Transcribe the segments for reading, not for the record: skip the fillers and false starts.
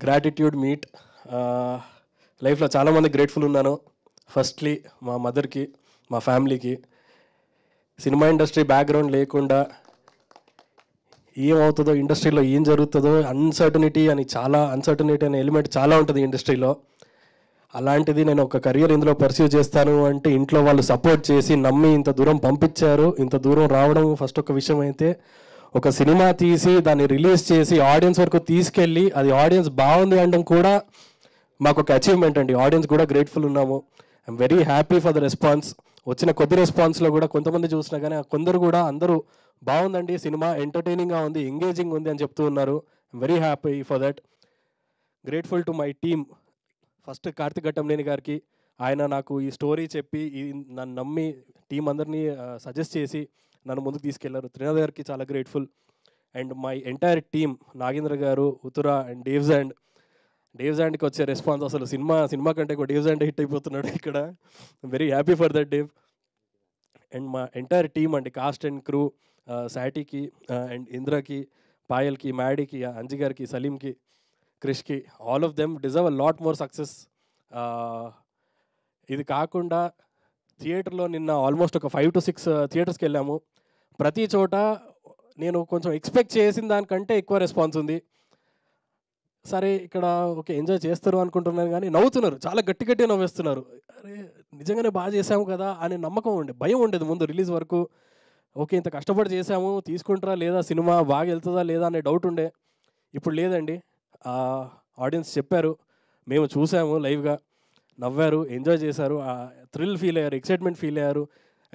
Gratitude meet. లైఫ్లో చాలామంది grateful ఉన్నాను. ఫస్ట్లీ మా మదర్కి, మా ఫ్యామిలీకి. సినిమా ఇండస్ట్రీ బ్యాక్గ్రౌండ్ లేకుండా ఏమవుతుందో, ఇండస్ట్రీలో ఏం జరుగుతుందో అన్సర్టనిటీ అనే ఎలిమెంట్ చాలా ఉంటుంది ఇండస్ట్రీలో. అలాంటిది నేను ఒక కెరియర్ ఇందులో పర్స్యూ చేస్తాను అంటే ఇంట్లో వాళ్ళు సపోర్ట్ చేసి నమ్మి ఇంత దూరం పంపించారు. ఇంత దూరం రావడం ఫస్ట్ ఒక విషయం అయితే, ఒక సినిమా తీసి దాన్ని రిలీజ్ చేసి ఆడియన్స్ వరకు తీసుకెళ్ళి అది ఆడియన్స్ బాగుంది అనడం కూడా మాకు ఒక అచీవ్మెంట్ అండి. ఆడియన్స్ కూడా గ్రేట్ఫుల్ ఉన్నాము. I'm very happy for the response. వచ్చిన కొద్ది రెస్పాన్స్లో కూడా కొంతమంది చూసినా కానీ కొందరు కూడా అందరూ బాగుందండి సినిమా, ఎంటర్టైనింగ్గా ఉంది, ఎంగేజింగ్ ఉంది అని చెప్తూ ఉన్నారు. I'm very happy for that. Grateful to my team. First Karthik Ghattamaneni గారికి, ఆయన నాకు ఈ స్టోరీ చెప్పి నన్ను నమ్మి టీం అందరినీ సజెస్ట్ చేసి నన్ను ముందుకు తీసుకెళ్లారు. త్రినాథ్ గారికి చాలా grateful. And my entire team, Nagendra గారు, ఉతురా అండ్ డేవ్ జాండ్కి వచ్చే రెస్పాన్స్ అసలు సినిమా కంటే కూడా డేవ్ జాండ్ హిట్ అయిపోతున్నాడు ఇక్కడ. Very happy for that Dave. And మా ఎంటైర్ టీమ్ అండి, కాస్ట్ అండ్ క్రూ, శాటీకి అండ్ ఇంద్రకి, పాయల్కి, మ్యాడీకి, అంజి గారికి, సలీంకి, క్రిష్కి, all of them deserve a lot more success. ఇది కాకుండా థియేటర్లో నిన్న ఆల్మోస్ట్ ఒక 5 to 6 థియేటర్స్కి వెళ్ళాము. ప్రతి చోట నేను కొంచెం ఎక్స్పెక్ట్ చేసిన దానికంటే ఎక్కువ రెస్పాన్స్ ఉంది. సరే ఇక్కడ ఓకే ఎంజాయ్ చేస్తారు అనుకుంటున్నాను కానీ నవ్వుతున్నారు, చాలా గట్టి నవ్వేస్తున్నారు. అరే నిజంగానే బాగా చేసాము కదా అనే నమ్మకం ఉండే, భయం ఉండేది ముందు రిలీజ్ వరకు. ఓకే ఇంత కష్టపడి చేసాము, తీసుకుంటారా లేదా, సినిమా బాగా వెళ్తుందా లేదా అనే డౌట్ ఉండే. ఇప్పుడు లేదండి. ఆడియన్స్ చెప్పారు, మేము చూసాము లైవ్గా, నవ్వారు, ఎంజాయ్ చేశారు, థ్రిల్ ఫీల్ అయ్యారు, ఎక్సైట్మెంట్ ఫీల్ అయ్యారు.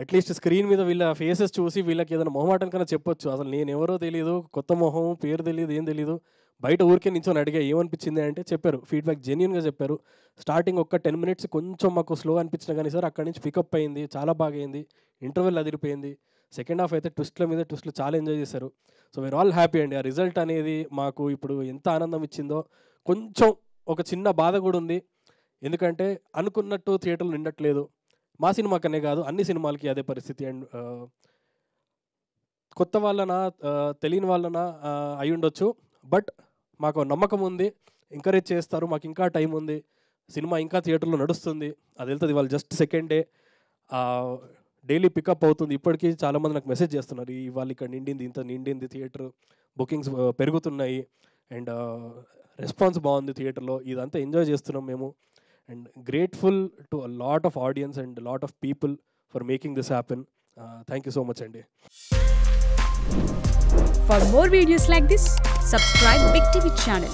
అట్లీస్ట్ స్క్రీన్ మీద వీళ్ళ ఫేసెస్ చూసి వీళ్ళకి ఏదైనా మొహమాటం కన్నా చెప్పొచ్చు. అసలు నేను ఎవరో తెలియదు, కొత్త మొహం, పేరు తెలియదు, ఏం తెలియదు, బయట ఊరికే నించొని అడిగా ఏమనిపించింది అంటే చెప్పారు, ఫీడ్బ్యాక్ జెన్యూన్గా చెప్పారు. స్టార్టింగ్ ఒక 10 minutes కొంచెం మాకు స్లో అనిపించినా కానీ సార్ అక్కడి నుంచి పికప్ అయింది, చాలా బాగా అయింది, ఇంటర్వెల్ అదిరిపోయింది. సెకండ్ హాఫ్ అయితే ట్విస్ట్ల మీద ట్విస్ట్లు చాలా ఎంజాయ్ చేశారు. సో వీఆర్ ఆల్ హ్యాపీ అండి. ఆ రిజల్ట్ అనేది మాకు ఇప్పుడు ఎంత ఆనందం ఇచ్చిందో. కొంచెం ఒక చిన్న బాధ కూడా ఉంది, ఎందుకంటే అనుకున్నట్టు థియేటర్లు నిండట్లేదు. మా సినిమాకనే కాదు, అన్ని సినిమాలకి అదే పరిస్థితి. అండ్ కొత్త వాళ్ళన తెలియని వాళ్ళన అయి ఉండొచ్చు, బట్ మాకు నమ్మకం ఉంది, ఎంకరేజ్ చేస్తారు, మాకు ఇంకా టైం ఉంది, సినిమా ఇంకా థియేటర్లో నడుస్తుంది, అది వెళ్తుంది. వాళ్ళు just second day daily pickup అవుతుంది. ఇప్పటికీ చాలామంది నాకు మెసేజ్ చేస్తున్నారు, ఇవాళ ఇక్కడ ఇంత నిండింది థియేటర్, బుకింగ్స్ పెరుగుతున్నాయి అండ్ రెస్పాన్స్ బాగుంది థియేటర్లో, ఇదంతా ఎంజాయ్ చేస్తున్నాం మేము. And grateful to a lot of audience and lot of people for making this happen. Thank you so much అండి. For more videos like this, subscribe Big TV channel.